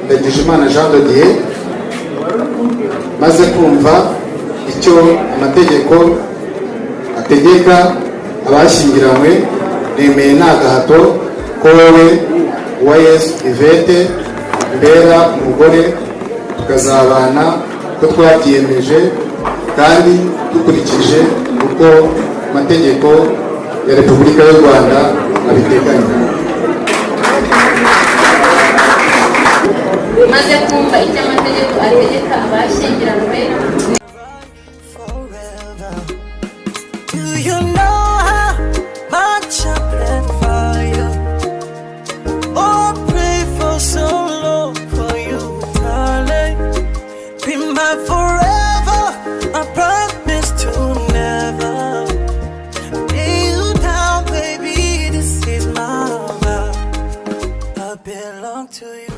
Ndagijimana Jean de Dieu maze kumva icyo amategeko ategeka abashyingiranywe, nemeye nta gahato ko wowe Uwayezu Yvette mbera umugore, tukazabana ko twabyiyemeje kandi dukurikije uko amategeko ya Repubulika y'u Rwanda abiteganya. maze kumva icyo amategeko ategeka abashyingiranywe. Forever, I promise to never lay you down, baby. This is my love. I belong to you.